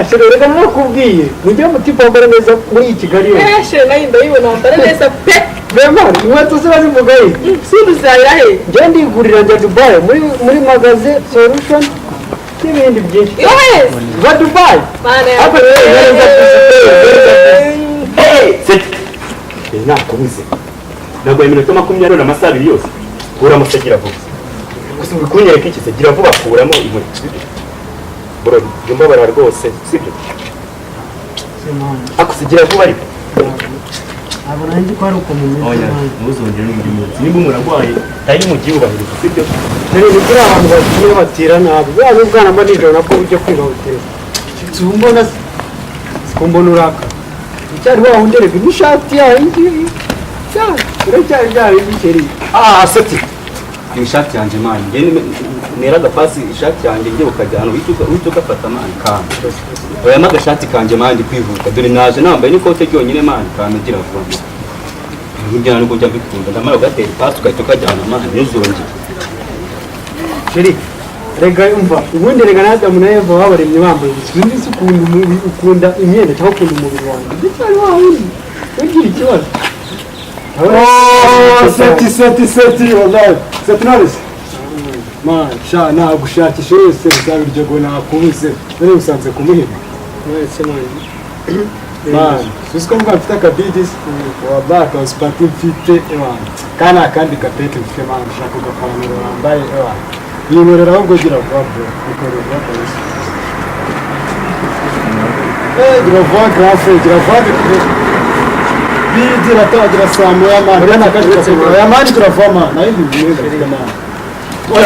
Shere reka nakubwiye nibyo mutipa wambara neza muri Kigali yo shere nayo ndayibona wambara neza pe Bemari inkweto ziba zivugaye sinuzahira he njye ndigurira njya Dubai muri magaze solution n'ibindi byinshi va Dubai hapa nakubuze ntabwo iminota 20 n'amasaha 2 yose kuramo segira vuba gusa ubikunyereka iki segira vuba kuramo inkweto bro jumba bara rwose sibyo akusigira vuba ariko abona ndi ko ari uko mu minsi oya ntuzongere n'umugizi nimba muragwaye tayi mu gihugu bahirika sibyo rero ni kuri abantu bagiye batira nabi yaje ubwana mba nijoro nabwo ujye kwiga hoteli tumbona sikumbona uraka cyari wa hunderega n'ishati yanjye cyane uracyari byari bikeri seti ishati yanjye mani nge nera gapasi ishati yanjye ngiye ukajyana uhita ugafata mani kandi oya magashati kanje mani kwihuta dore naje nambaye n'ikote ryonyine mani kandi gira vuba njyana nuko njya bikunda ndamara ugatera pasi ugahita ukajyana mani ntuzongere sheri rega umva ubundi rega n'Adamu na Eva babaremye bambaye ibindi ukunda imyenda cyangwa ukunda umubiri wanjye bitari wawundi ugira ikibazo seti wallahi seti narisi sha nagushakisha yose bizabiryo ngo nakubuze none usanze kumuhima mwese mani siko mvuga mfite akabidis wallahi ka spati mfite kana kandi kapete mfite mani shaka gapantaro wambaye yinorera aho ngo gira vabro ikorera polisi gira vabro bidira tagira samu ya mani na kaje ya mani turavama na hindi mwe